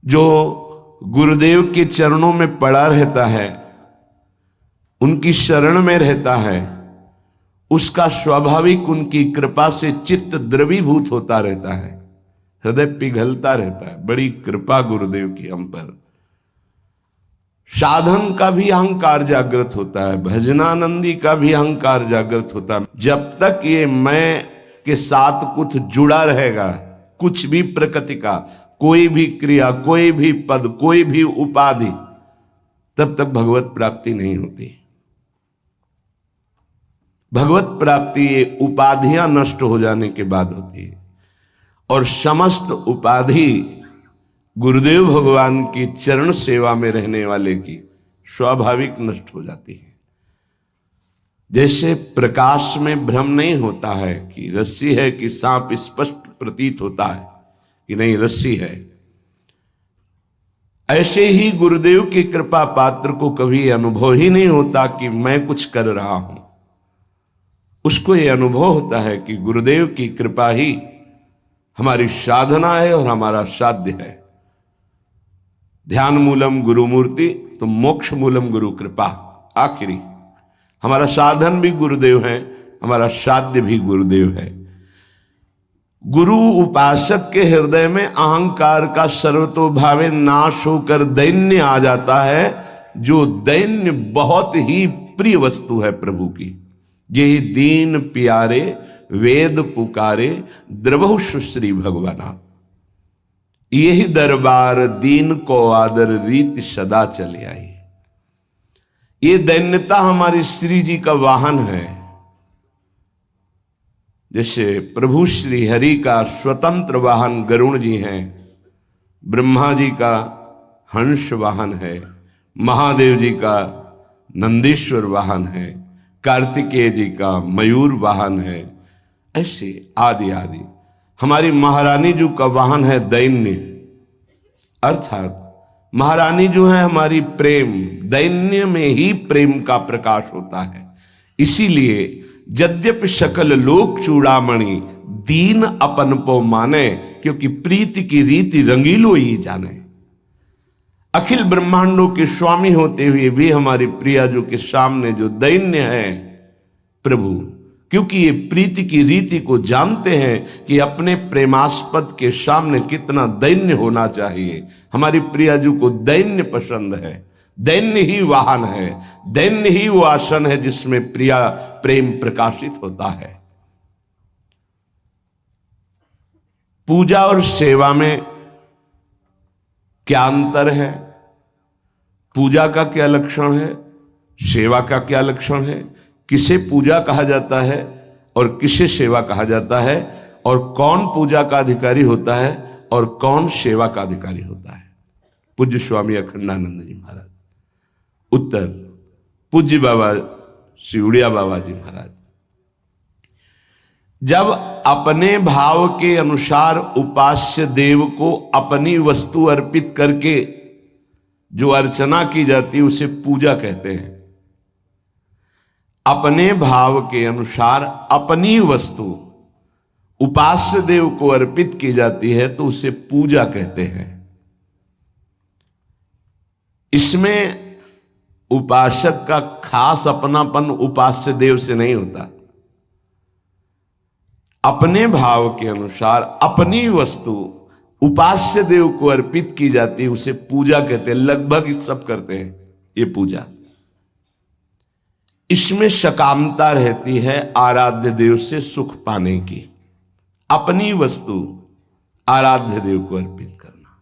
जो गुरुदेव के चरणों में पड़ा रहता है, उनकी शरण में रहता है, उसका स्वाभाविक उनकी कृपा से चित्त द्रवीभूत होता रहता है, हृदय पिघलता रहता है। बड़ी कृपा गुरुदेव की हम पर। साधन का भी अहंकार जागृत होता है, भजनानंदी का भी अहंकार जागृत होता है। जब तक ये मैं के साथ कुछ जुड़ा रहेगा, कुछ भी प्रकृति का, कोई भी क्रिया, कोई भी पद, कोई भी उपाधि, तब तक भगवत प्राप्ति नहीं होती। भगवत प्राप्ति ये उपाधियां नष्ट हो जाने के बाद होती है, और समस्त उपाधि गुरुदेव भगवान की चरण सेवा में रहने वाले की स्वाभाविक नष्ट हो जाती है। जैसे प्रकाश में भ्रम नहीं होता है कि रस्सी है कि सांप, स्पष्ट प्रतीत होता है कि नहीं रस्सी है, ऐसे ही गुरुदेव की कृपा पात्र को कभी अनुभव ही नहीं होता कि मैं कुछ कर रहा हूं। उसको यह अनुभव होता है कि गुरुदेव की कृपा ही हमारी साधना है और हमारा साध्य है। ध्यान मूलम गुरु मूर्ति तो मोक्ष मूलम गुरु कृपा। आखिरी हमारा साधन भी गुरुदेव है, हमारा साध्य भी गुरुदेव है। गुरु उपासक के हृदय में अहंकार का सर्वतोभावे नाश होकर दैन्य आ जाता है, जो दैन्य बहुत ही प्रिय वस्तु है प्रभु की। यही दीन प्यारे वेद पुकारे द्रवहु सुश्री भगवाना। यही दरबार दीन को आदर रीत सदा चले आई। ये दैन्यता हमारी श्री जी का वाहन है। जैसे प्रभु श्री हरि का स्वतंत्र वाहन गरुण जी हैं, ब्रह्मा जी का हंस वाहन है, महादेव जी का नंदीश्वर वाहन है, कार्तिकेय जी का मयूर वाहन है, ऐसे आदि आदि। हमारी महारानी जी का वाहन है दैन्य, अर्थात महारानी जो है हमारी प्रेम, दैन्य में ही प्रेम का प्रकाश होता है। इसीलिए यद्यपि सकल लोक चूड़ामणि दीन अपन पो माने, क्योंकि प्रीति की रीति रंगीलो ही जाने। अखिल ब्रह्मांडों के स्वामी होते हुए भी हमारी प्रिया जो के सामने जो दैन्य है प्रभु, क्योंकि ये प्रीति की रीति को जानते हैं कि अपने प्रेमास्पद के सामने कितना दैन्य होना चाहिए। हमारी प्रिया जी को दैन्य पसंद है, दैन्य ही वाहन है, दैन्य ही वो आसन है जिसमें प्रिया प्रेम प्रकाशित होता है। पूजा और सेवा में क्या अंतर है? पूजा का क्या लक्षण है, सेवा का क्या लक्षण है? किसे पूजा कहा जाता है और किसे सेवा कहा जाता है, और कौन पूजा का अधिकारी होता है और कौन सेवा का अधिकारी होता है? पूज्य स्वामी अखंडानंद जी महाराज। उत्तर पूज्य बाबा श्री उड़िया बाबा जी महाराज। जब अपने भाव के अनुसार उपास्य देव को अपनी वस्तु अर्पित करके जो अर्चना की जाती है उसे पूजा कहते हैं। अपने भाव के अनुसार अपनी वस्तु उपास्य देव को अर्पित की जाती है तो उसे पूजा कहते हैं। इसमें उपासक का खास अपनापन उपास्य देव से नहीं होता। अपने भाव के अनुसार अपनी वस्तु उपास्य देव को अर्पित की जाती है उसे पूजा कहते हैं। लगभग सब करते हैं ये पूजा। इसमें सकामता रहती है आराध्य देव से सुख पाने की। अपनी वस्तु आराध्य देव को अर्पित करना,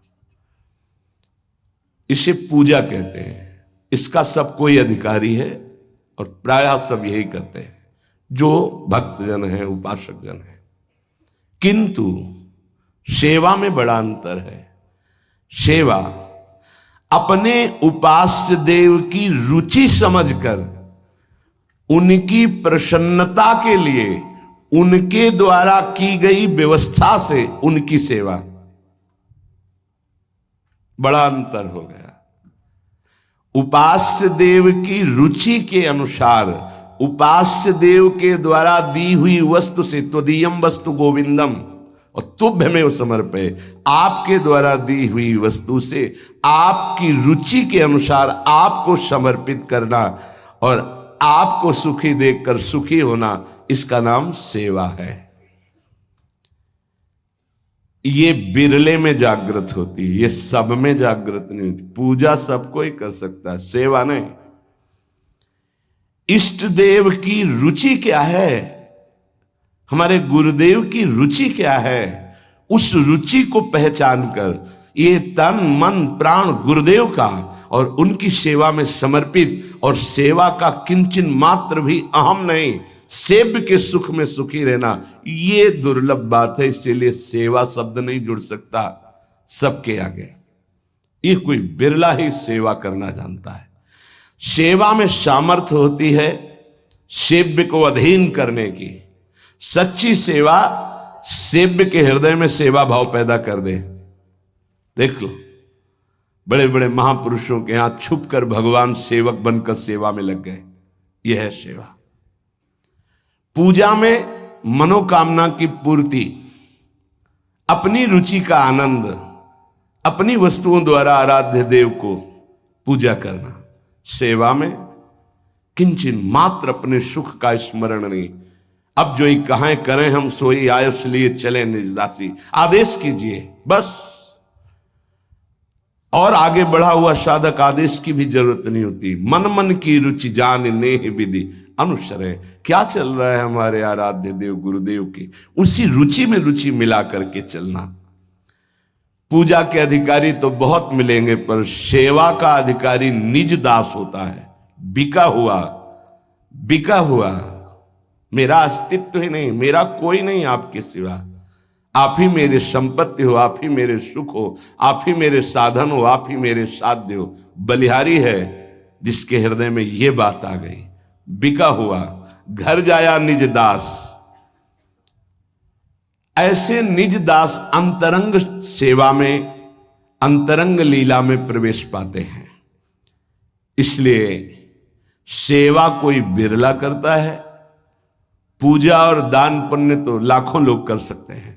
इसे पूजा कहते हैं। इसका सब कोई अधिकारी है और प्रायः सब यही करते हैं जो भक्तजन है, उपासक जन है। किंतु सेवा में बड़ा अंतर है। सेवा अपने उपास्य देव की रुचि समझकर उनकी प्रसन्नता के लिए उनके द्वारा की गई व्यवस्था से उनकी सेवा, बड़ा अंतर हो गया। उपास्य देव की रुचि के अनुसार उपास्य देव के द्वारा दी हुई वस्तु से त्वदीयम वस्तु गोविंदम, और तुभ्यमेव समर्पय, आपके द्वारा दी हुई वस्तु से आपकी रुचि के अनुसार आपको समर्पित करना और आपको सुखी देखकर सुखी होना, इसका नाम सेवा है। ये बिरले में जागृत होती है, ये सब में जागृत नहीं होती। पूजा सबको ही कर सकता है, सेवा नहीं। इष्ट देव की रुचि क्या है, हमारे गुरुदेव की रुचि क्या है, उस रुचि को पहचान कर ये तन मन प्राण गुरुदेव का और उनकी सेवा में समर्पित, और सेवा का किंचन मात्र भी अहम नहीं, सेव्य के सुख में सुखी रहना, ये दुर्लभ बात है। इसीलिए सेवा शब्द नहीं जुड़ सकता सबके आगे। ये कोई बिरला ही सेवा करना जानता है। सेवा में सामर्थ्य होती है सेव्य को अधीन करने की। सच्ची सेवा सेव्य के हृदय में सेवा भाव पैदा कर दे। देख लो, बड़े बड़े महापुरुषों के यहां छुपकर भगवान सेवक बनकर सेवा में लग गए। यह है सेवा। पूजा में मनोकामना की पूर्ति, अपनी रुचि का आनंद, अपनी वस्तुओं द्वारा आराध्य देव को पूजा करना। सेवा में किंचन मात्र अपने सुख का स्मरण नहीं। अब जो ही कहां करें हम सोई आयुष लिए चले निज दासी, आदेश कीजिए बस। और आगे बढ़ा हुआ साधक आदेश की भी जरूरत नहीं होती। मन मन की रुचि जान नेह विधि अनुसर है। क्या चल रहा है हमारे आराध्य देव गुरुदेव की, उसी रुचि में रुचि मिला करके चलना। पूजा के अधिकारी तो बहुत मिलेंगे, पर सेवा का अधिकारी निज दास होता है। बिका हुआ मेरा अस्तित्व ही नहीं, मेरा कोई नहीं आपके सिवा। आप ही मेरे संपत्ति हो, आप ही मेरे सुख हो, आप ही मेरे साधन हो, आप ही मेरे साध्य हो। बलिहारी है जिसके हृदय में ये बात आ गई। बिका हुआ घर जाया निज दास। ऐसे निज दास अंतरंग सेवा में, अंतरंग लीला में प्रवेश पाते हैं। इसलिए सेवा कोई बिरला करता है, पूजा और दान पुण्य तो लाखों लोग कर सकते हैं।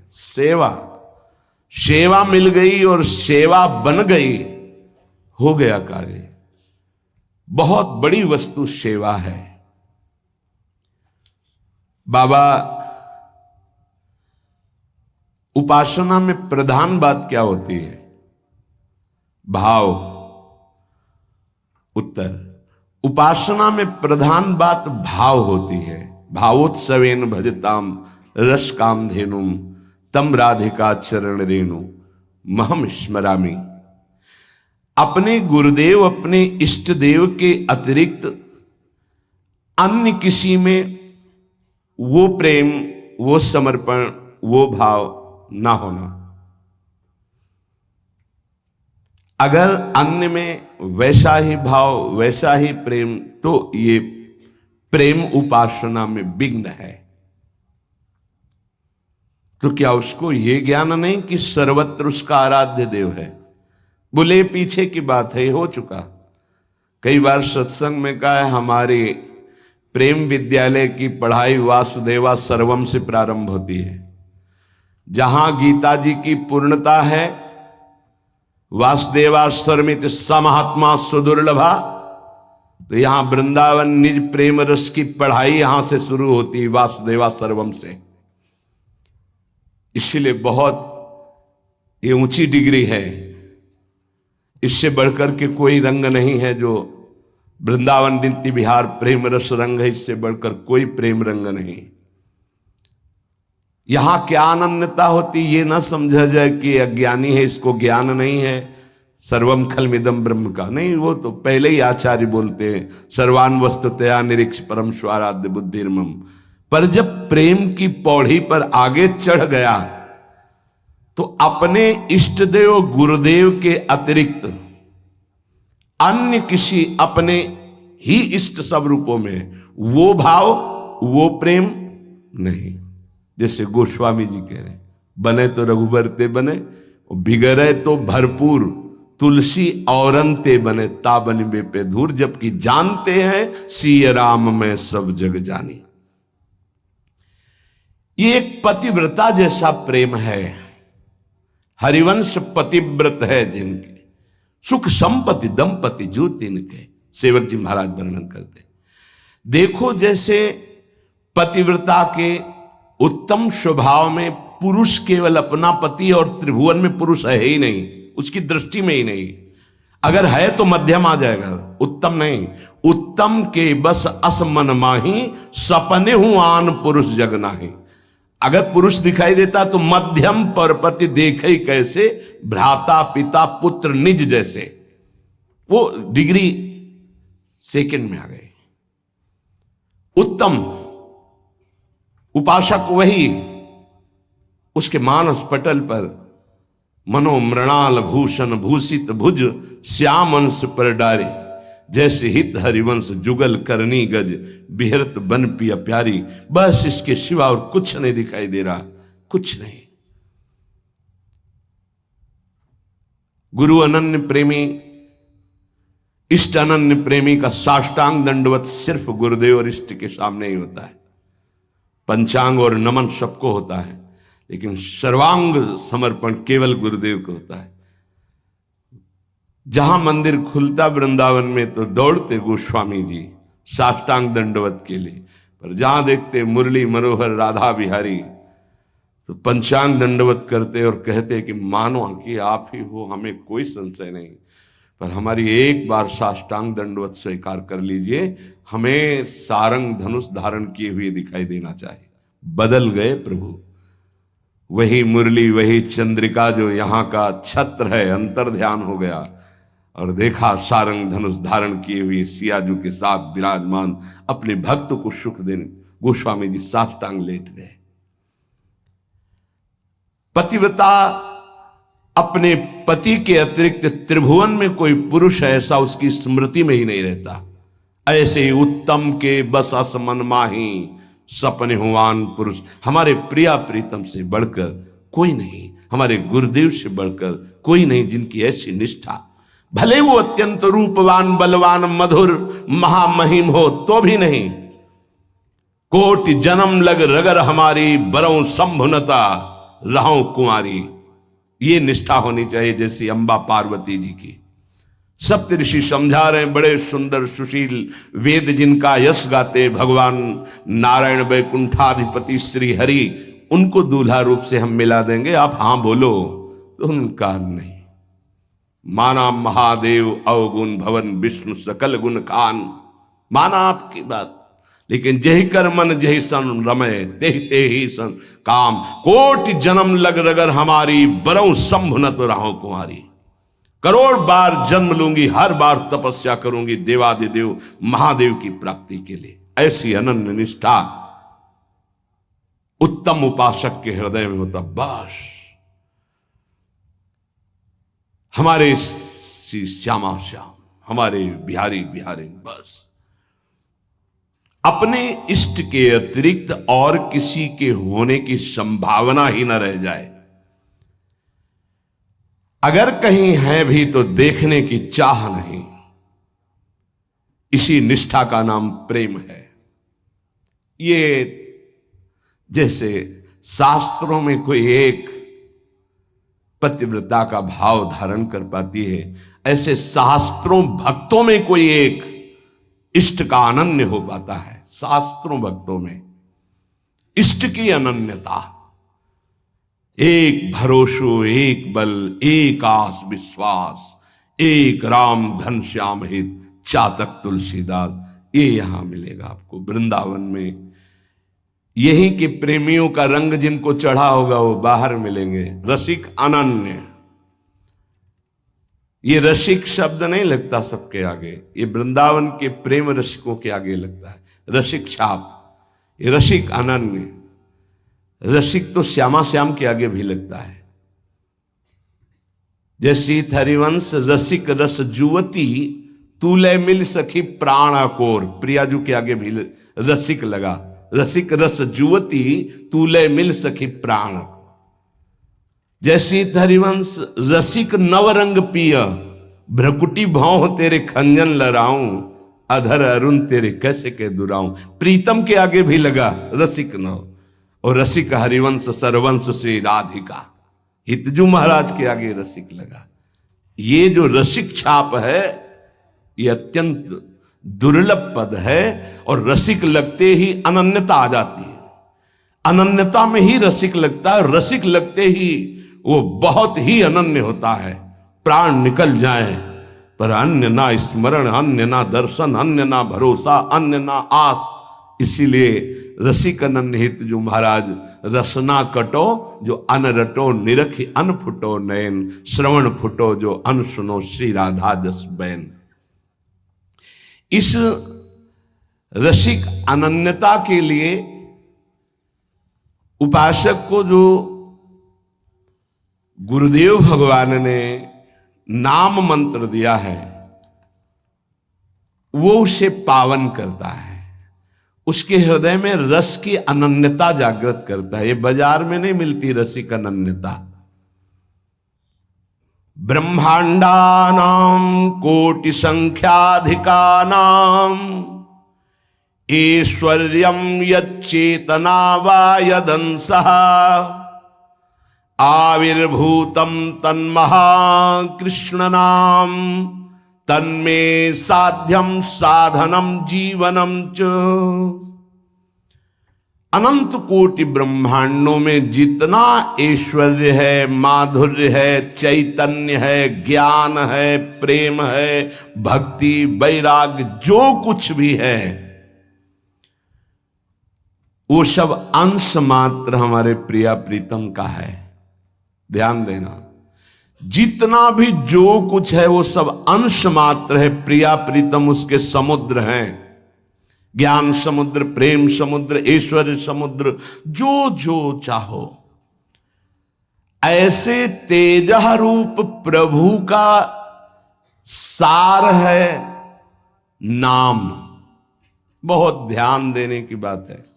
सेवा मिल गई और सेवा बन गई, हो गया कार्य। बहुत बड़ी वस्तु सेवा है। बाबा, उपासना में प्रधान बात क्या होती है? भाव। उत्तर, उपासना में प्रधान बात भाव होती है। भावोत्सवेन भजताम रस काम धेनुम तम राधिका चरण रेणु महम स्मरामि। अपने गुरुदेव, अपने इष्ट देव के अतिरिक्त अन्य किसी में वो प्रेम, वो समर्पण, वो भाव ना होना। अगर अन्य में वैसा ही भाव, वैसा ही प्रेम, तो ये प्रेम उपासना में विघ्न है। तो क्या उसको ये ज्ञान नहीं कि सर्वत्र उसका आराध्य देव है? बोले पीछे की बात है, हो चुका। कई बार सत्संग में कहा है, हमारे प्रेम विद्यालय की पढ़ाई वासुदेवा सर्वम से प्रारंभ होती है। जहां गीता जी की पूर्णता है, वासुदेवा सर्वमित समहात्मा सुदुर्लभा, तो यहां वृंदावन निज प्रेम रस की पढ़ाई यहां से शुरू होती है, वासुदेवा सर्वम से। इसलिए बहुत ये ऊंची डिग्री है। इससे बढ़कर के कोई रंग नहीं है जो वृंदावन नित्य विहार प्रेम रस रंग है। इससे बढ़कर कोई प्रेम रंग नहीं। यहां क्या अनन्यता होती, ये ना समझा जाए कि अज्ञानी है, इसको ज्ञान नहीं है, सर्वम खलमिदम ब्रह्म का नहीं। वो तो पहले ही आचार्य बोलते हैं, सर्वान वस्तुतया निरीक्ष परम स्वाराध्य बुद्धिर्मम। पर जब प्रेम की पौड़ी पर आगे चढ़ गया, तो अपने इष्ट देव गुरुदेव के अतिरिक्त अन्य किसी अपने ही इष्ट सब रूपों में वो भाव, वो प्रेम नहीं। जैसे गोस्वामी जी कह रहे, बने तो रघुबर ते बने, बिगड़े तो भरपूर, तुलसी औरन ते बने, ताबन पे धूर। जबकि जानते हैं सिय राम में सब जग जानी। ये एक पतिव्रता जैसा प्रेम है। हरिवंश पतिव्रत है जिनके, सुख संपत्ति दंपति जो तिनके, सेवक जी महाराज वर्णन करते। देखो जैसे पतिव्रता के उत्तम स्वभाव में पुरुष केवल अपना पति और त्रिभुवन में पुरुष है ही नहीं, उसकी दृष्टि में ही नहीं। अगर है तो मध्यम आ जाएगा, उत्तम नहीं। उत्तम के बस असमन माही, सपने हूं आन पुरुष जग नाही। अगर पुरुष दिखाई देता तो मध्यम परपति देखे कैसे, भ्राता पिता पुत्र निज जैसे। वो डिग्री सेकंड में आ गए। उत्तम उपासक वही, उसके मानस पटल पर मनोमृणाल भूषण भूषित भुज श्याम अंश पर डारे, जैसे हित हरिवंश जुगल करनी गज बिहरत बन पिया प्यारी। बस इसके सिवा और कुछ नहीं दिखाई दे रहा, कुछ नहीं। गुरु अनन्य प्रेमी, इष्ट अनन्य प्रेमी का साष्टांग दंडवत सिर्फ गुरुदेव और इष्ट के सामने ही होता है। पंचांग और नमन सबको होता है, लेकिन सर्वांग समर्पण केवल गुरुदेव को होता है। जहां मंदिर खुलता वृंदावन में तो दौड़ते गोस्वामी जी साष्टांग दंडवत के लिए, पर जहां देखते मुरली मनोहर राधा बिहारी तो पंचांग दंडवत करते और कहते कि मानो कि आप ही हो, हमें कोई संशय नहीं, पर हमारी एक बार साष्टांग दंडवत स्वीकार कर लीजिए, हमें सारंग धनुष धारण किए हुए दिखाई देना चाहिए। बदल गए प्रभु, वही मुरली वही चंद्रिका जो यहाँ का छत्र है, अंतर ध्यान हो गया और देखा सारंग धनुष धारण किए हुए सियाजू के साथ विराजमान अपने भक्त को सुख देने गोस्वामी जी साष्टांग लेट गए। पतिव्रता अपने पति के अतिरिक्त त्रिभुवन में कोई पुरुष ऐसा उसकी स्मृति में ही नहीं रहता। ऐसे ही उत्तम के बस असमन माही, सपने हुआन पुरुष। हमारे प्रिया प्रीतम से बढ़कर कोई नहीं, हमारे गुरुदेव से बढ़कर कोई नहीं, जिनकी ऐसी निष्ठा। भले वो अत्यंत रूपवान बलवान मधुर महामहिम हो तो भी नहीं। कोटि जन्म लग रगर हमारी, बरौं संभुनता रहूं कुंवारी। ये निष्ठा होनी चाहिए जैसी अंबा पार्वती जी की। सप्तऋषि समझा रहे हैं, बड़े सुंदर सुशील वेद जिनका यश गाते भगवान नारायण वैकुंठाधिपति श्री हरि, उनको दूल्हा रूप से हम मिला देंगे, आप हां बोलो, तो उनका नहीं। माना महादेव अवगुण भवन विष्णु सकल गुण खान, माना आपकी बात, लेकिन जही कर मन जही सन रमय, ते ही सन काम। कोटि जन्म लग रगर हमारी, बरौं संभ न तो रहो कुंवारी। करोड़ बार जन्म लूंगी, हर बार तपस्या करूंगी देवादिदेव महादेव की प्राप्ति के लिए। ऐसी अनन्य निष्ठा उत्तम उपासक के हृदय में होता। बस हमारे श्यामा श्याम, हमारे बिहारी बिहारी, बस अपने इष्ट के अतिरिक्त और किसी के होने की संभावना ही न रह जाए। अगर कहीं है भी तो देखने की चाह नहीं। इसी निष्ठा का नाम प्रेम है। ये जैसे शास्त्रों में कोई एक पतिव्रता का भाव धारण कर पाती है, ऐसे शास्त्रों भक्तों में कोई एक इष्ट का अनन्य हो पाता है। शास्त्रों भक्तों में इष्ट की अनन्यता, एक भरोसो एक बल एक आस विश्वास, एक राम घनश्याम हित चातक तुलसीदास, ये यहां मिलेगा आपको वृंदावन में। यही के प्रेमियों का रंग जिनको चढ़ा होगा वो बाहर मिलेंगे। रसिक अनन्य, ये रसिक शब्द नहीं लगता सबके आगे, ये वृंदावन के प्रेम रसिकों के आगे लगता है। रसिक छाप, ये रसिक अनन्य। रसिक तो श्यामा श्याम के आगे भी लगता है। जैसी हरिवंश रसिक रस जुवती, तूले मिल सखी प्राण कोर। प्रियाजू के आगे भी रसिक लगा। रसिक रस जुवती, तूले मिल सखी प्राण। जैसी हरिवंश रसिक नवरंग पिय, भ्रकुटी भौं तेरे खंजन लराऊं, अधर अरुण तेरे कैसे के दुराऊं। प्रीतम के आगे भी लगा रसिक नव। और रसिक हरिवंश सरवंश श्री राधिका, हितजू महाराज के आगे रसिक लगा। ये जो रसिक छाप है ये अत्यंत दुर्लभ पद है, और रसिक लगते ही अनन्यता आ जाती है। अनन्यता में ही रसिक लगता है, रसिक लगते ही वो बहुत ही अनन्य होता है। प्राण निकल जाए पर अन्य ना स्मरण, अन्य ना दर्शन, अन्य ना भरोसा, अन्य ना आस। इसीलिए रसिक अनन्य हित जो महाराज रसना कटो जो अन रटो, निरखि अन फुटो नयन, श्रवण फुटो जो अन सुनो श्री राधा जस बैन। इस रसिक अनन्यता के लिए उपासक को जो गुरुदेव भगवान ने नाम मंत्र दिया है वो उसे पावन करता है, उसके हृदय में रस की अनन्यता जागृत करता है। ये बाजार में नहीं मिलती रसिक अनन्यता। ब्रह्मांडानां कोटि संख्याधिकानां ऐश्वर्यं यच्चेतना वा यदंसः आविर्भूतं तन्महाकृष्ण नाम तन्मे साध्यम साधनम जीवनम च। अनंत कोटि ब्रह्मांडों में जितना ऐश्वर्य है, माधुर्य है, चैतन्य है, ज्ञान है, प्रेम है, भक्ति, वैराग्य, जो कुछ भी है वो सब अंश मात्र हमारे प्रिया प्रीतम का है। ध्यान देना, जितना भी जो कुछ है वो सब अंश मात्र है। प्रिया प्रीतम उसके समुद्र हैं, ज्ञान समुद्र, प्रेम समुद्र, ऐश्वर्य समुद्र, जो जो चाहो। ऐसे तेजः रूप प्रभु का सार है नाम। बहुत ध्यान देने की बात है।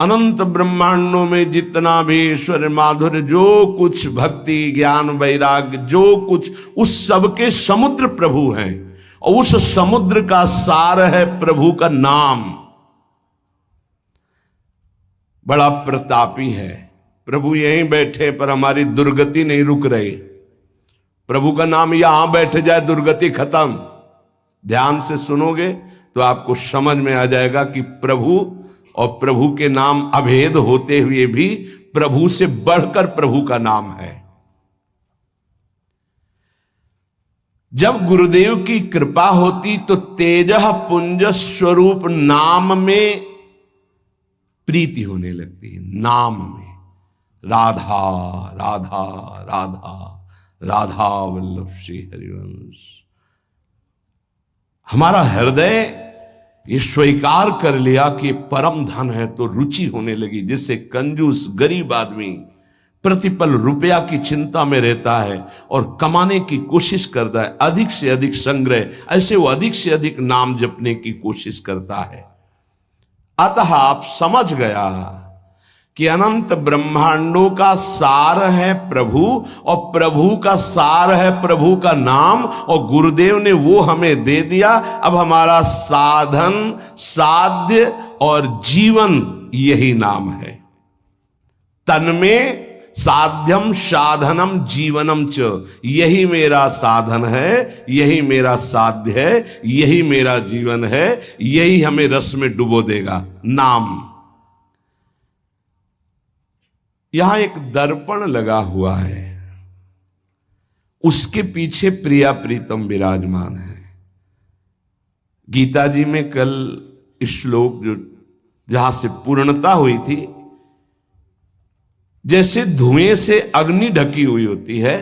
अनंत ब्रह्मांडों में जितना भी ईश्वर, माधुर्य, जो कुछ भक्ति, ज्ञान, वैराग्य, जो कुछ, उस सब के समुद्र प्रभु हैं, और उस समुद्र का सार है प्रभु का नाम। बड़ा प्रतापी है प्रभु। यहीं बैठे पर हमारी दुर्गति नहीं रुक रही। प्रभु का नाम यहां बैठ जाए दुर्गति खत्म। ध्यान से सुनोगे तो आपको समझ में आ जाएगा कि प्रभु और प्रभु के नाम अभेद होते हुए भी प्रभु से बढ़कर प्रभु का नाम है। जब गुरुदेव की कृपा होती तो तेजः पुंज स्वरूप नाम में प्रीति होने लगती है। नाम में राधा राधा राधा राधा वल्लभ श्री हरिवंश। हमारा हृदय ये स्वीकार कर लिया कि परम धन है तो रुचि होने लगी। जिससे कंजूस गरीब आदमी प्रतिपल रुपया की चिंता में रहता है और कमाने की कोशिश करता है, अधिक से अधिक संग्रह, ऐसे वो अधिक से अधिक नाम जपने की कोशिश करता है। अतः आप समझ गया कि अनंत ब्रह्मांडों का सार है प्रभु, और प्रभु का सार है प्रभु का नाम, और गुरुदेव ने वो हमें दे दिया। अब हमारा साधन, साध्य और जीवन यही नाम है। तन्मे साध्यम साधनम जीवनम च। यही मेरा साधन है, यही मेरा साध्य है, यही मेरा जीवन है, यही हमें रस में डुबो देगा। नाम। यहां एक दर्पण लगा हुआ है, उसके पीछे प्रिया प्रीतम विराजमान है। गीता जी में कल श्लोक जो जहां से पूर्णता हुई थी, जैसे धुएं से अग्नि ढकी हुई होती है,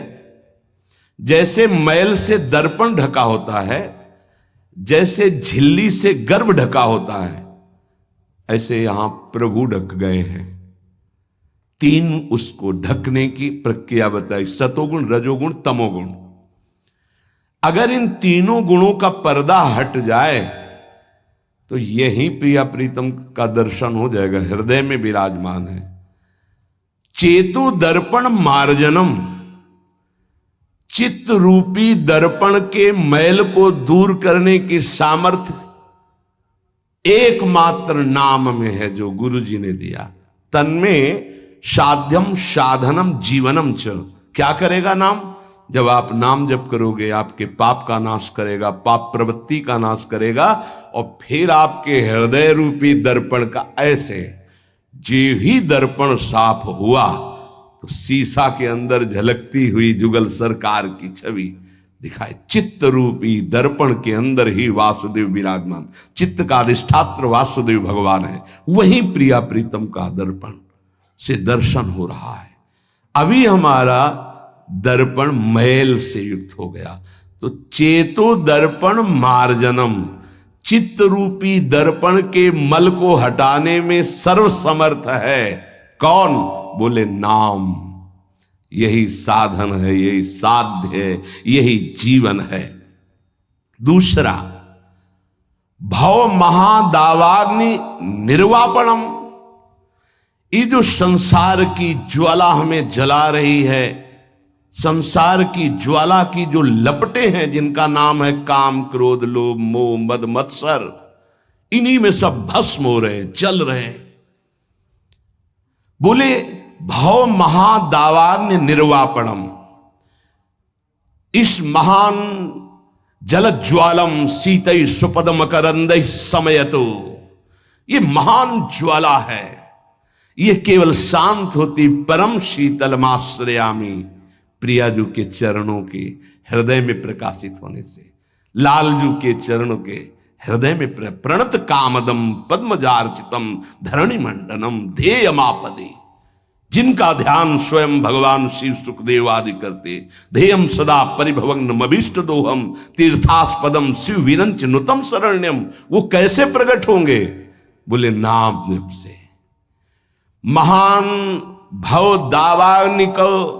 जैसे मैल से दर्पण ढका होता है, जैसे झिल्ली से गर्भ ढका होता है, ऐसे यहां प्रभु ढक गए हैं। तीन उसको ढकने की प्रक्रिया बताई, सतोगुण, रजोगुण, तमोगुण। अगर इन तीनों गुणों का पर्दा हट जाए तो यही प्रिया प्रीतम का दर्शन हो जाएगा। हृदय में विराजमान है। चेतु दर्पण मार्जनम। चित्त रूपी दर्पण के मैल को दूर करने की सामर्थ्य एकमात्र नाम में है जो गुरु जी ने दिया। तन्मे साध्यम साधनम जीवनम च। क्या करेगा नाम? जब आप नाम जप करोगे आपके पाप का नाश करेगा, पाप प्रवृत्ति का नाश करेगा, और फिर आपके हृदय रूपी दर्पण का ऐसे जो ही दर्पण साफ हुआ तो शीशा के अंदर झलकती हुई जुगल सरकार की छवि दिखाए। चित्त रूपी दर्पण के अंदर ही वासुदेव विराजमान, चित्त का अधिष्ठात्र वासुदेव भगवान है, वही प्रिया प्रीतम का दर्पण से दर्शन हो रहा है। अभी हमारा दर्पण मैल से युक्त हो गया, तो चेतो दर्पण मार्जनम, चित्त रूपी दर्पण के मल को हटाने में सर्वसमर्थ है कौन? बोले नाम। यही साधन है, यही साध्य है, यही जीवन है। दूसरा, भव महादावाग्नि निर्वापणम। ये जो संसार की ज्वाला हमें जला रही है, संसार की ज्वाला की जो लपटे हैं जिनका नाम है काम, क्रोध, लोभ, मोह, मद, मत्सर, इन्हीं में सब भस्म हो रहे हैं, जल रहे हैं। बोले भव महादावाग्नि निर्वापणम, इस महान जल ज्वालम शीतई सुपदम करंदई समयतो, ये महान ज्वाला है, ये केवल शांत होती परम शीतलमाश्रयामी, प्रियाजू के चरणों के हृदय में प्रकाशित होने से, लालजू के चरणों के हृदय में प्रणत कामदम पद्मजार्चितम धरणि मंडनम ध्येयमापदे, जिनका ध्यान स्वयं भगवान शिव सुखदेव आदि करते, ध्येयम सदा परिभवग्नमभीष्ट दोहम तीर्थास्पदम शिव विरंच नुतम शरण्यम, वो कैसे प्रकट होंगे? बोले नाम जप से। महान भव दावाग्नि को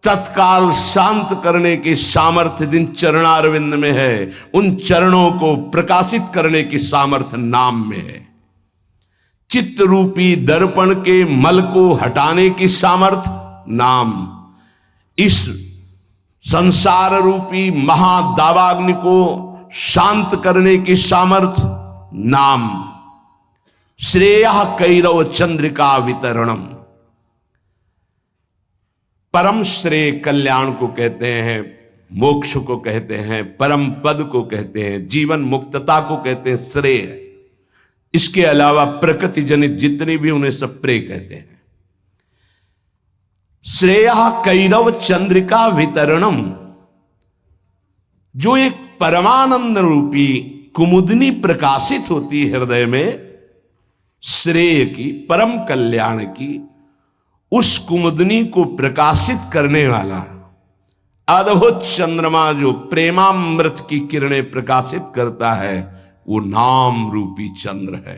तत्काल शांत करने की सामर्थ्य जिन चरणारविंद में है, उन चरणों को प्रकाशित करने की सामर्थ्य नाम में है। चित्त रूपी दर्पण के मल को हटाने की सामर्थ्य नाम, इस संसार रूपी महादावाग्नि को शांत करने की सामर्थ्य नाम। श्रेयः कैरव चंद्रिका वितरणम, परम श्रेय कल्याण को कहते हैं, मोक्ष को कहते हैं, परम पद को कहते हैं, जीवन मुक्तता को कहते हैं श्रेय। इसके अलावा प्रकृति जनित जितनी भी उन्हें सब प्रेय कहते हैं। श्रेयः कैरव चंद्रिका वितरणम, जो एक परमानंद रूपी कुमुदनी प्रकाशित होती है हृदय में, श्रेय की, परम कल्याण की, उस कुमुदनी को प्रकाशित करने वाला अद्भुत चंद्रमा जो प्रेमामृत की किरणें प्रकाशित करता है, वो नाम रूपी चंद्र है।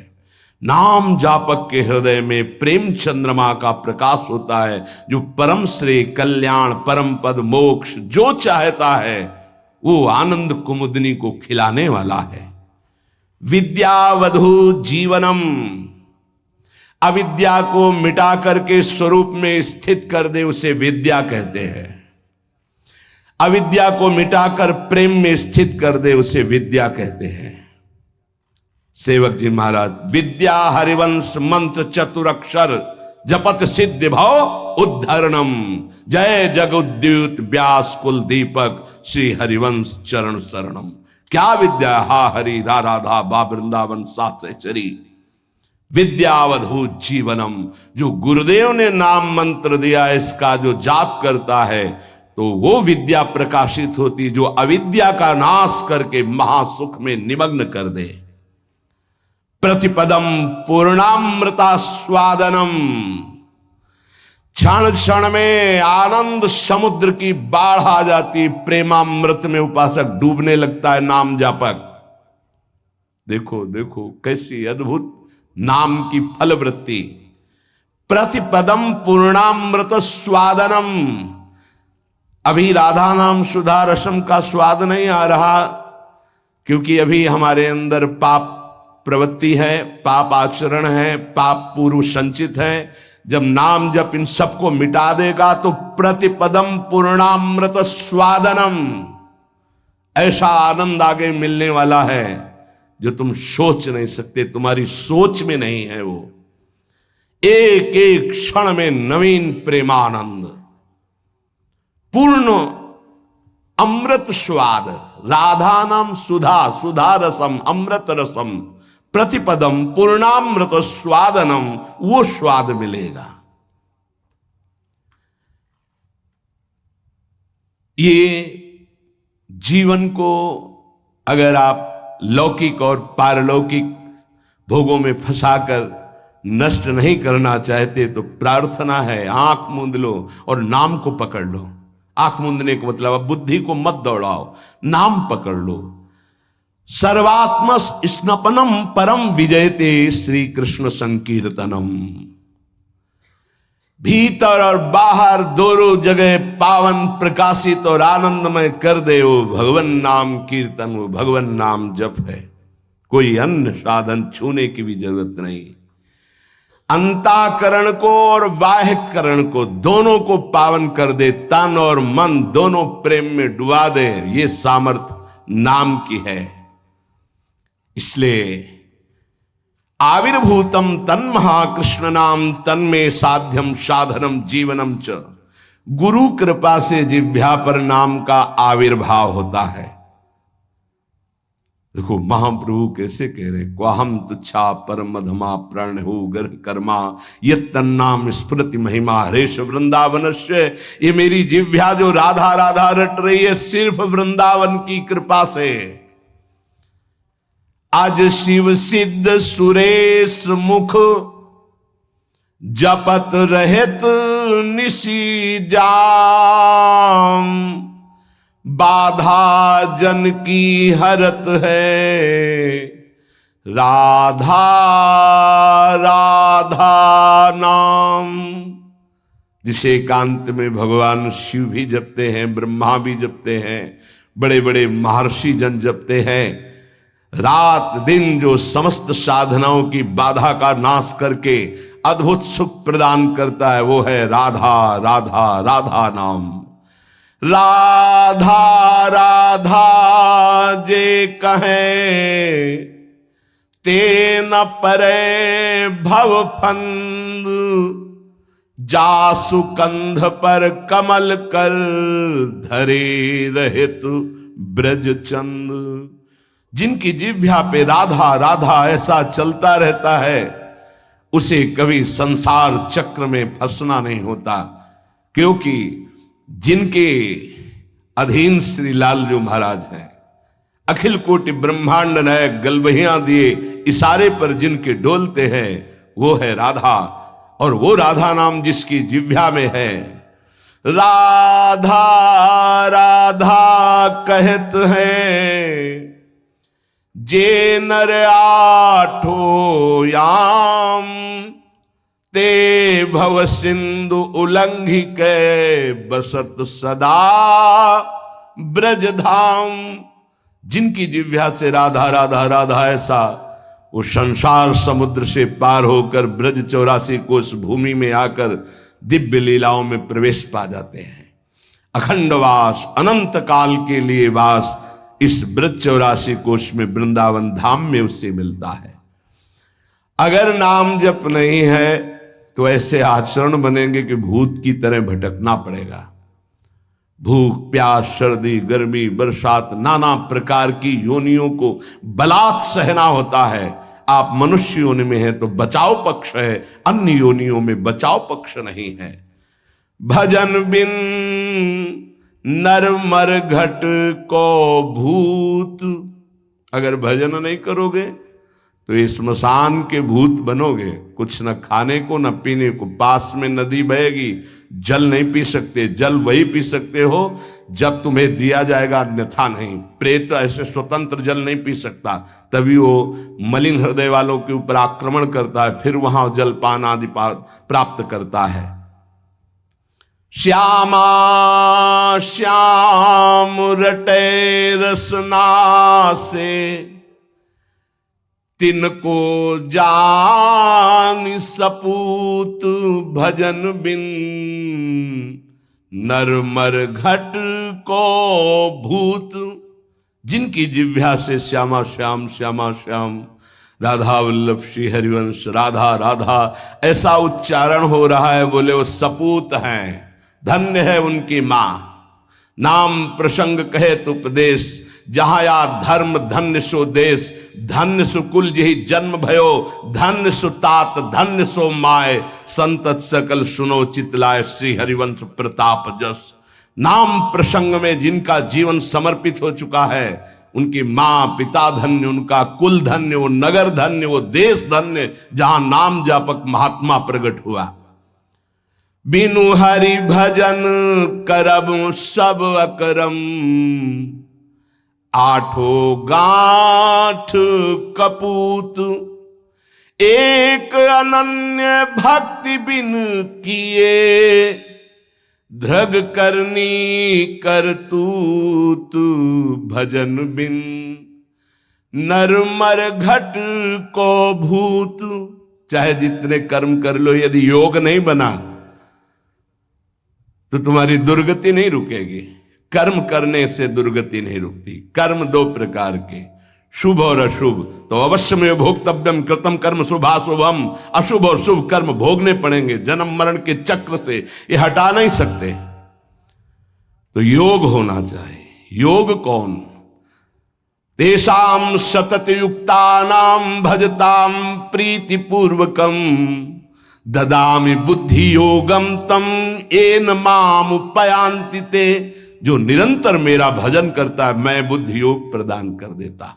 नाम जापक के हृदय में प्रेम चंद्रमा का प्रकाश होता है, जो परम श्रेय कल्याण, परम पद, मोक्ष जो चाहता है वो आनंद कुमुदनी को खिलाने वाला है। विद्यावधु जीवनम, अविद्या को मिटा करके स्वरूप में स्थित कर दे उसे विद्या कहते हैं। अविद्या को मिटाकर प्रेम में स्थित कर दे उसे विद्या कहते हैं। सेवक जी महाराज, विद्या हरिवंश मंत्र चतुरक्षर जपत सिद्ध भव उद्धरणम, जय जगुद्युत व्यास कुल दीपक श्री हरिवंश चरण शरणम। क्या विद्या? हा हरि रा राधा बा वृंदावन सात चरी, विद्यावधूत जीवनम। जो गुरुदेव ने नाम मंत्र दिया, इसका जो जाप करता है तो वो विद्या प्रकाशित होती, जो अविद्या का नाश करके महासुख में निमग्न कर दे। प्रतिपदम पूर्णामृता स्वादनम, क्षण क्षण में आनंद समुद्र की बाढ़ आ जाती, प्रेमामृत में उपासक डूबने लगता है नाम जापक। देखो देखो कैसी अद्भुत नाम की फलवृत्ति। प्रतिपदम पूर्णामृत स्वादनम, अभी राधा नाम सुधा रसम का स्वाद नहीं आ रहा, क्योंकि अभी हमारे अंदर पाप प्रवृत्ति है, पाप आचरण है, पाप पूर्व संचित है। जब नाम जप इन सबको मिटा देगा तो प्रतिपदम पूर्णामृत स्वादनम, ऐसा आनंद आगे मिलने वाला है जो तुम सोच नहीं सकते, तुम्हारी सोच में नहीं है। वो एक एक क्षण में नवीन प्रेमानंद, पूर्ण अमृत स्वाद, राधा नाम सुधा, सुधा रसम अमृत रसम प्रतिपदम पूर्णामृत स्वादनम, वो स्वाद मिलेगा। ये जीवन को अगर आप लौकिक और पारलौकिक भोगों में फंसाकर नष्ट नहीं करना चाहते तो प्रार्थना है, आंख मूंद लो और नाम को पकड़ लो। आंख मूंदने का मतलब अब बुद्धि को मत दौड़ाओ, नाम पकड़ लो। सर्वात्म स्नपनम परम विजयते श्री कृष्ण संकीर्तनम। भीतर और बाहर दोनों जगह पावन प्रकाशित और आनंदमय कर दे वो भगवन नाम कीर्तन, वो भगवन नाम जप है। कोई अन्य साधन छूने की भी जरूरत नहीं। अंताकरण को और बाह्यकरण को दोनों को पावन कर दे, तन और मन दोनों प्रेम में डुबा दे, ये सामर्थ नाम की है। इसलिए आविर्भूतम तन महाकृष्ण नाम तन्मे साध्यम साधनम जीवनम च। गुरु कृपा से जिह्वा पर नाम का आविर्भाव होता है। देखो महाप्रभु कैसे कह रहे, क्वाहम तुच्छा परम मधमा प्रण हो गर्भ कर्मा यत तन्नाम स्मृति महिमा हरेश वृंदावनस्य। ये मेरी जिह्वा जो राधा राधा रट रही है सिर्फ वृंदावन की कृपा से। आज शिव सिद्ध सुरेश मुख जपत रहत निशी जाम। बाधा जन की हरत है राधा राधा नाम। जिसे एकांत में भगवान शिव भी जपते हैं, ब्रह्मा भी जपते हैं, बड़े बड़े महर्षि जन जपते हैं। रात दिन जो समस्त साधनाओं की बाधा का नाश करके अद्भुत सुख प्रदान करता है वो है राधा राधा राधा नाम। राधा राधा जे कहे ते न परे भव फंद। जासु कंध पर कमल कर धरे रहित ब्रज चंद। जिनकी जिह्वा पे राधा राधा ऐसा चलता रहता है उसे कभी संसार चक्र में फंसना नहीं होता, क्योंकि जिनके अधीन श्री लालजू महाराज हैं, अखिल कोटि ब्रह्मांड नायक गलबहियां दिए इशारे पर जिनके डोलते हैं वो है राधा। और वो राधा नाम जिसकी जिह्वा में है, राधा राधा कहत हैं जे नर आठो याम। ते भव सिंधु उल्लंघि के बसत सदा ब्रज धाम। जिनकी जिह्वा से राधा राधा राधा ऐसा वो संसार समुद्र से पार होकर ब्रज 84 कोस भूमि में आकर दिव्य लीलाओं में प्रवेश पा जाते हैं। अखंड वास, अनंत काल के लिए वास इस ब्रज 84 कोश में वृंदावन धाम में उससे मिलता है। अगर नाम जप नहीं है तो ऐसे आचरण बनेंगे कि भूत की तरह भटकना पड़ेगा। भूख प्यास सर्दी गर्मी बरसात नाना प्रकार की योनियों को बलात् सहना होता है। आप मनुष्य योनि में हैं तो बचाव पक्ष है, अन्य योनियों में बचाव पक्ष नहीं है। भजन बिन नर मर घट को भूत। अगर भजन नहीं करोगे तो ये स्मशान के भूत बनोगे। कुछ न खाने को न पीने को, पास में नदी बहेगी जल नहीं पी सकते, जल वही पी सकते हो जब तुम्हें दिया जाएगा, अन्यथा नहीं। प्रेत ऐसे स्वतंत्र जल नहीं पी सकता, तभी वो मलिन हृदय वालों के ऊपर आक्रमण करता है, फिर वहां जलपान आदि प्राप्त करता है। श्यामा श्याम रटे रसना से तिनको जान सपूत। भजन बिन नर मर घट को भूत। जिनकी जिह्वा से श्यामा श्याम श्यामा श्याम राधा वल्लभ श्री हरिवंश, राधा राधा ऐसा उच्चारण हो रहा है। बोले वो सपूत हैं, धन्य है उनकी मां। नाम प्रसंग कहे तो उपदेश, जहां या धर्म धन्य सो देश। धन्य सुकुल जही जन्म भयो, धन्य सुतात धन्य सो माय। संतत सकल सुनो चितलाय, श्री हरिवंश प्रताप जस। नाम प्रसंग में जिनका जीवन समर्पित हो चुका है, उनकी मां पिता धन्य, उनका कुल धन्य, वो नगर धन्य, वो देश धन्य, जहां नाम जापक महात्मा प्रकट हुआ। बिनु हरि भजन करब सब अकरम, आठों गांठ कपूत। एक अनन्य भक्ति बिन किए, धृग करनी करतूत। भजन बिन नरमर घट को भूत। चाहे जितने कर्म कर लो, यदि योग नहीं बना तो तुम्हारी दुर्गति नहीं रुकेगी। कर्म करने से दुर्गति नहीं रुकती। कर्म दो प्रकार के, शुभ और अशुभ। तो अवश्य में भोक्तव्यम कृतम कर्म शुभाशुभम। अशुभ और शुभ कर्म भोगने पड़ेंगे। जन्म मरण के चक्र से ये हटा नहीं सकते। तो योग होना चाहिए। योग कौन? तेषाम सतत युक्तानाम भजताम प्रीति पूर्वकम, ददामि बुद्धि योगम तम येन माम उपयांति ते। जो निरंतर मेरा भजन करता है, मैं बुद्धि योग प्रदान कर देता।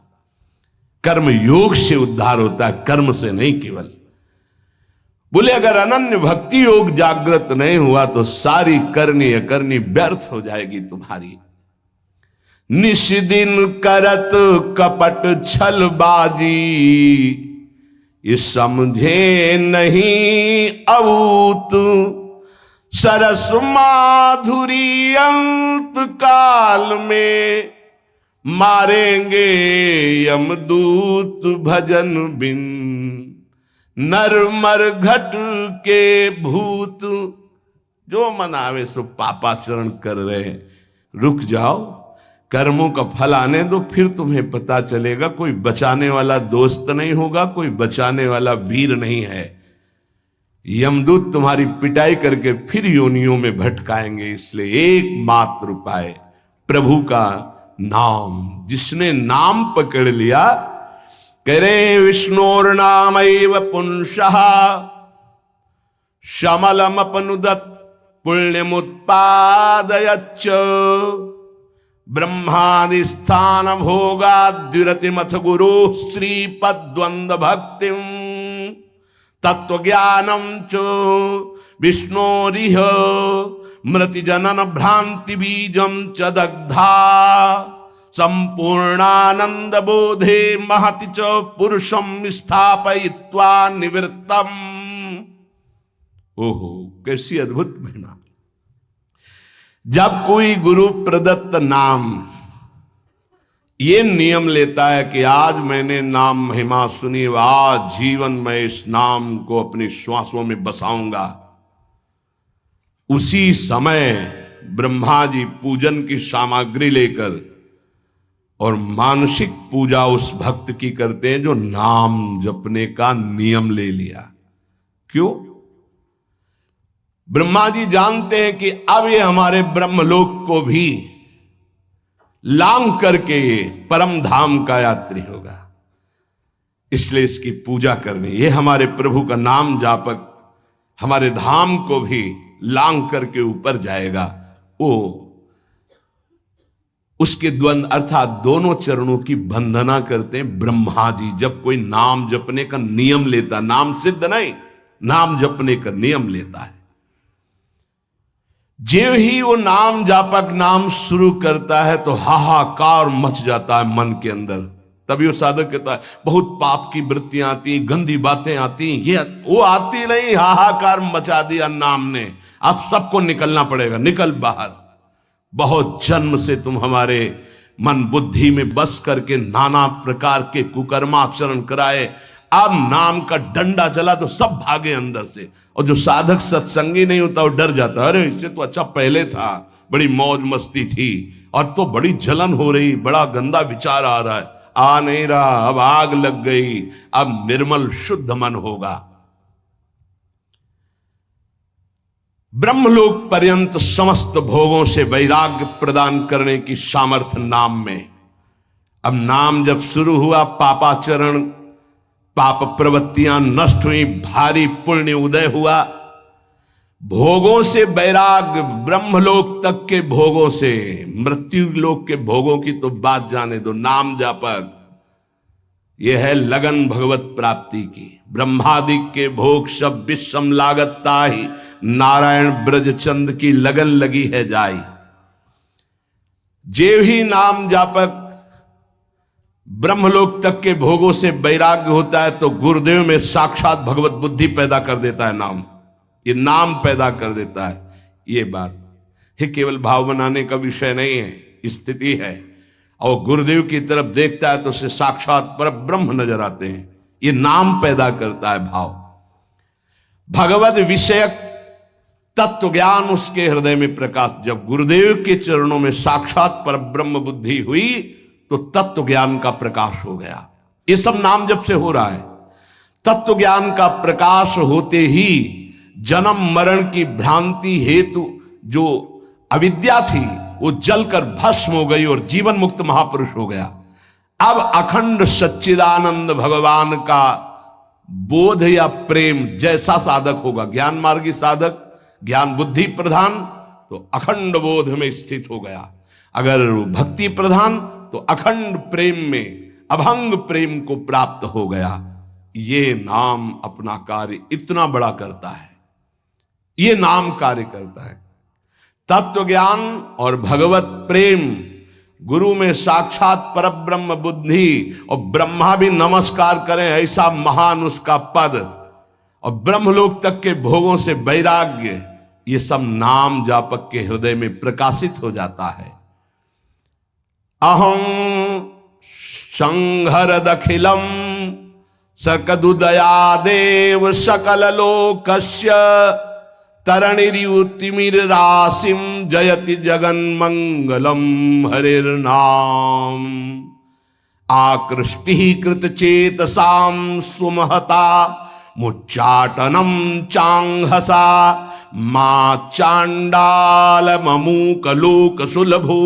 कर्म योग से उद्धार होता है, कर्म से नहीं केवल। बोले अगर अनन्य भक्ति योग जागृत नहीं हुआ तो सारी करनी अकरनी व्यर्थ हो जाएगी तुम्हारी। निश दिन करत कपट छलबाजी, ये समझे नहीं अवूत। सरस माधुरी अंत काल में, मारेंगे यमदूत। भजन बिन नरमर घट के भूत। जो मन आवे सो पापाचरण कर रहे हैं, रुक जाओ, कर्मों का फल आने दो, फिर तुम्हें पता चलेगा। कोई बचाने वाला दोस्त नहीं होगा, कोई बचाने वाला वीर नहीं है। यमदूत तुम्हारी पिटाई करके फिर योनियों में भटकाएंगे। इसलिए एकमात्र उपाय प्रभु का नाम। जिसने नाम पकड़ लिया, कह रहे विष्णोर नाम एव पुंसः, शमलम अपनुदत पुण्यमुत्पादयच्च। ब्रह्मादि स्थान भोगाद्युरतिमथ गुरु श्रीपद्वंद भक्तिम। तत्वज्ञानम च विष्णोरिह मृति जनन भ्रांति बीजम च दग्धा। संपूर्णानंद बोधे महति च पुरुषम स्थापयित्वा निवृत्तम। ओहो, कैसी अद्भुत महिमा। जब कोई गुरु प्रदत्त नाम ये नियम लेता है कि आज मैंने नाम महिमा सुनी, आज जीवन में इस नाम को अपनी श्वासों में बसाऊंगा, उसी समय ब्रह्मा जी पूजन की सामग्री लेकर और मानसिक पूजा उस भक्त की करते हैं जो नाम जपने का नियम ले लिया। क्यों? ब्रह्मा जी जानते हैं कि अब ये हमारे ब्रह्मलोक को भी लांघ करके ये परम धाम का यात्री होगा, इसलिए इसकी पूजा करनी। ये हमारे प्रभु का नाम जापक हमारे धाम को भी लांघ करके ऊपर जाएगा। वो उसके द्वंद अर्थात दोनों चरणों की वंदना करते हैं ब्रह्मा जी। जब कोई नाम जपने का नियम लेता, नाम सिद्ध नहीं, नाम जपने का नियम लेता है, जो ही वो नाम जापक नाम शुरू करता है तो हाहाकार मच जाता है मन के अंदर। तभी वो साधक कहता है बहुत पाप की वृत्तियां आती, गंदी बातें आती, ये वो आती नहीं, हाहाकार मचा दिया नाम ने। अब सबको निकलना पड़ेगा, निकल बाहर। बहुत जन्म से तुम हमारे मन बुद्धि में बस करके नाना प्रकार के कुकर्माचरण कराए, अब नाम का डंडा चला तो सब भागे अंदर से। और जो साधक सत्संगी नहीं होता वो डर जाता, अरे इससे तो अच्छा पहले था, बड़ी मौज मस्ती थी, और तो बड़ी जलन हो रही, बड़ा गंदा विचार आ रहा है। आ नहीं रहा, अब आग लग गई, अब निर्मल शुद्ध मन होगा। ब्रह्मलोक पर्यंत समस्त भोगों से वैराग्य प्रदान करने की सामर्थ्य नाम में। अब नाम जब शुरू हुआ, पापाचरण, पाप प्रवृत्तियां नष्ट हुई, भारी पुण्य उदय हुआ, भोगों से वैराग्य, ब्रह्मलोक तक के भोगों से, मृत्यु लोक के भोगों की तो बात जाने दो। नाम जापक यह है लगन भगवत प्राप्ति की। ब्रह्मादि के भोग सब विषम लागत ताहि, नारायण ब्रजचंद की लगन लगी है जाई। जे ही नाम जापक ब्रह्मलोक तक के भोगों से वैराग्य होता है तो गुरुदेव में साक्षात भगवत बुद्धि पैदा कर देता है। नाम, ये नाम पैदा कर देता है। ये बात है, केवल भाव बनाने का विषय नहीं है, स्थिति है। और गुरुदेव की तरफ देखता है तो उसे साक्षात पर ब्रह्म नजर आते हैं। ये नाम पैदा करता है भाव। भगवत विषयक तत्व ज्ञान उसके हृदय में प्रकाश। जब गुरुदेव के चरणों में साक्षात पर ब्रह्म बुद्धि हुई तो तत्व ज्ञान का प्रकाश हो गया। ये सब नाम जब से हो रहा है। तत्व ज्ञान का प्रकाश होते ही जन्म मरण की भ्रांति हेतु जो अविद्या थी वो जलकर भस्म हो गई और जीवन मुक्त महापुरुष हो गया। अब अखंड सच्चिदानंद भगवान का बोध या प्रेम जैसा साधक होगा, ज्ञान मार्गी साधक, ज्ञान बुद्धि प्रधान, तो अखंड बोध में स्थित हो गया। अगर भक्ति प्रधान तो अखंड प्रेम में, अभंग प्रेम को प्राप्त हो गया। ये नाम अपना कार्य इतना बड़ा करता है। ये नाम कार्य करता है। तत्व ज्ञान और भगवत प्रेम, गुरु में साक्षात परब्रह्म बुद्धि, और ब्रह्मा भी नमस्कार करें ऐसा महान उसका पद, और ब्रह्मलोक तक के भोगों से वैराग्य, ये सब नाम जापक के हृदय में प्रकाशित हो जाता है। अहं संहरदखिलम सकदुदयादेव सकल लोकस्य तरणिर्युतिमिर राशिम जयति जगन्मंगलम हरिर्नाम। आकृष्टि कृत चेतसाम सुमहता मुच्चाटनम चांगहसा मा चांडाल ममूक लोक सुलभो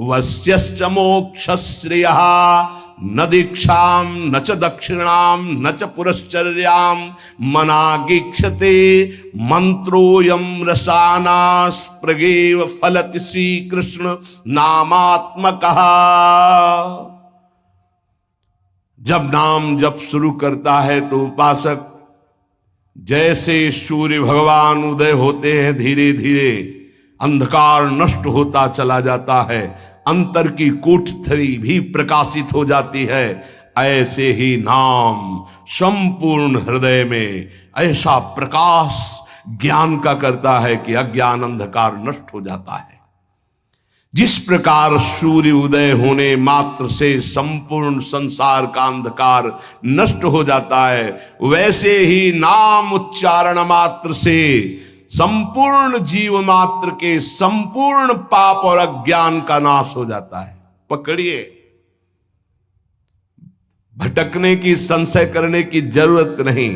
वस्यश्च मोक्षश्रेयः न दीक्षाम न च दक्षिणाम न च पुरश्चर्याम मनागीक्षते मंत्रोयम रसानास्प्रगेव फलति श्री कृष्ण नामात्मकः। जब नाम जप शुरू करता है तो उपासक जैसे सूर्य भगवान उदय होते हैं, धीरे धीरे अंधकार नष्ट होता चला जाता है, अंतर की कोठरी भी प्रकाशित हो जाती है। ऐसे ही नाम संपूर्ण हृदय में ऐसा प्रकाश ज्ञान का करता है कि अज्ञान अंधकार नष्ट हो जाता है। जिस प्रकार सूर्य उदय होने मात्र से संपूर्ण संसार का अंधकार नष्ट हो जाता है, वैसे ही नाम उच्चारण मात्र से संपूर्ण जीव मात्र के संपूर्ण पाप और अज्ञान का नाश हो जाता है। पकड़िए, भटकने की, संशय करने की जरूरत नहीं।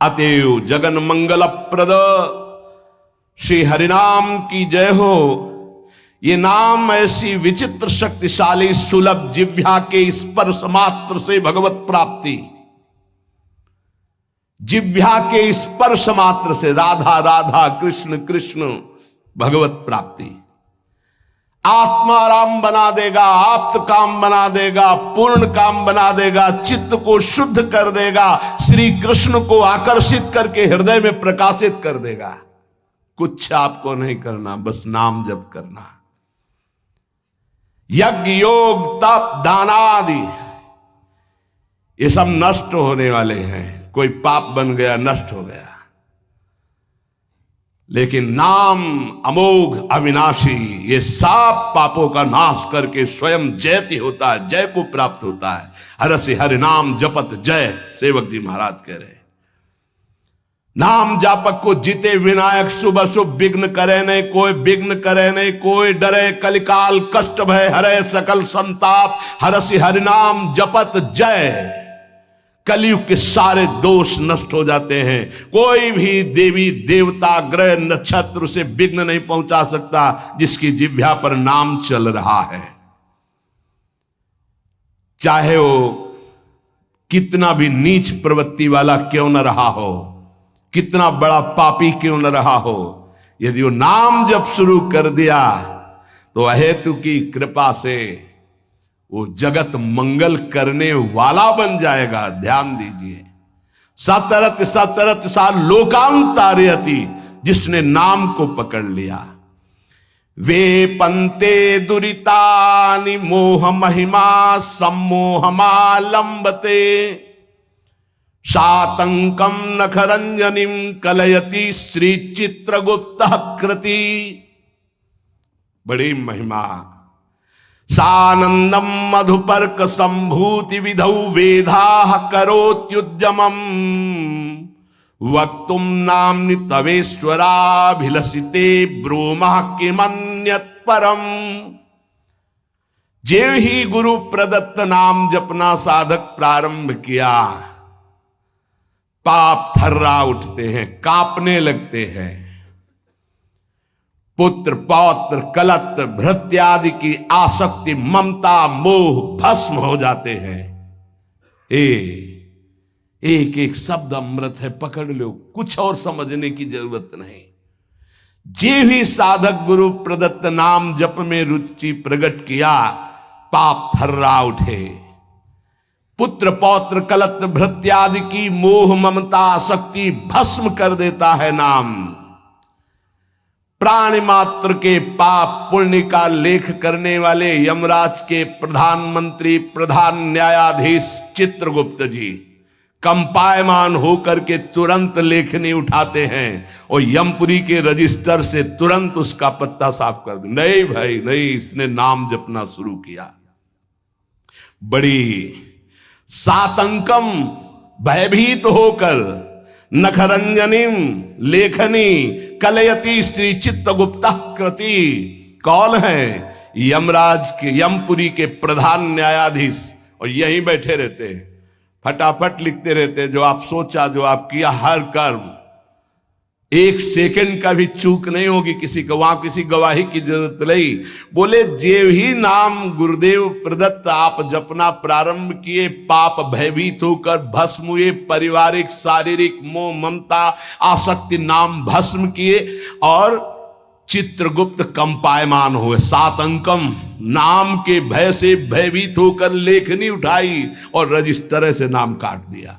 अतएव जगन मंगल प्रद श्री हरिनाम की जय हो। ये नाम ऐसी विचित्र शक्तिशाली सुलभ जिह्वा के स्पर्श मात्र से भगवत प्राप्ति, जिह्वा के स्पर्श मात्र से राधा राधा कृष्ण कृष्ण भगवत प्राप्ति आत्माराम बना देगा, आप्त काम बना देगा, पूर्ण काम बना देगा, चित्त को शुद्ध कर देगा, श्री कृष्ण को आकर्षित करके हृदय में प्रकाशित कर देगा। कुछ आपको नहीं करना, बस नाम जप करना। यज्ञ योग तप दान आदि ये सब नष्ट होने वाले हैं। कोई पाप बन गया, नष्ट हो गया, लेकिन नाम अमोघ अविनाशी ये सब पापों का नाश करके स्वयं जयति होता है, जय को प्राप्त होता है। हर से हरि नाम जपत जय, सेवक जी महाराज कह रहे। नाम जापक को जीते विनायक, शुभ अशुभ विघ्न करे नहीं कोई, विघ्न करे नहीं कोई, डरे कलिकाल कष्ट भय हरे, सकल संताप हरसि हरिनाम जपत जय। कलयुग के सारे दोष नष्ट हो जाते हैं। कोई भी देवी देवता ग्रह नक्षत्र से विघ्न नहीं पहुंचा सकता जिसकी जिह्वा पर नाम चल रहा है। चाहे वो कितना भी नीच प्रवृत्ति वाला क्यों न रहा हो, कितना बड़ा पापी क्यों न रहा हो, यदि वो नाम जब शुरू कर दिया तो अहेतु की कृपा से वो जगत मंगल करने वाला बन जाएगा। ध्यान दीजिए, सतरत सतरत सा लोकांतारयति, जिसने नाम को पकड़ लिया। वे पंते दुरितानि मोह महिमा सम्मोहमालंबते, सातंकम नखरंजनिम कलयति श्री चित्रगुप्त कृति। बड़ी महिमा। सानंदम मधुपर्क संभूति विधौ वेदाः करोत्युद्यमम्, वक्तुम नाम्नि तवेश्वराभिलषिते ब्रूमः किमन्यत् परम्। जेव ही गुरु प्रदत्त नाम जपना साधक प्रारंभ किया, पाप थर्रा उठते हैं, कांपने लगते हैं। पुत्र पौत्र कलत्र भृत्यादि की आसक्ति ममता मोह भस्म हो जाते हैं। एक एक शब्द अमृत है, पकड़ लो, कुछ और समझने की जरूरत नहीं। जे भी साधक गुरु प्रदत्त नाम जप में रुचि प्रकट किया, पाप थर्रा उठे। पुत्र पौत्र कलत्र भृत्यादि की मोह ममता आसक्ति भस्म कर देता है नाम। प्राणी मात्र के पाप पुण्य का लेख करने वाले यमराज के प्रधानमंत्री प्रधान न्यायाधीश चित्रगुप्त जी कंपायमान होकर के तुरंत लेखनी उठाते हैं और यमपुरी के रजिस्टर से तुरंत उसका पत्ता साफ कर दे। नहीं भाई नहीं, इसने नाम जपना शुरू किया। बड़ी सातंकम भयभीत होकर नखरंजनिम लेखनी कलयति श्री चित्रगुप्त कृति। कौन है? यमराज के यमपुरी के प्रधान न्यायाधीश, और यहीं बैठे रहते हैं, फटाफट लिखते रहते हैं। जो आप सोचा, जो आप किया, हर कर्म एक सेकंड का भी चूक नहीं होगी किसी को, वहां किसी गवाही की जरूरत नहीं। बोले जेव ही नाम गुरुदेव प्रदत्त आप जपना प्रारंभ किए, पाप भयभीत होकर भस्म हुए, पारिवारिक शारीरिक मोह ममता आसक्ति नाम भस्म किए और चित्रगुप्त कंपायमान हुए। सातंकम नाम के भय से भयभीत होकर लेखनी उठाई और रजिस्टर से नाम काट दिया।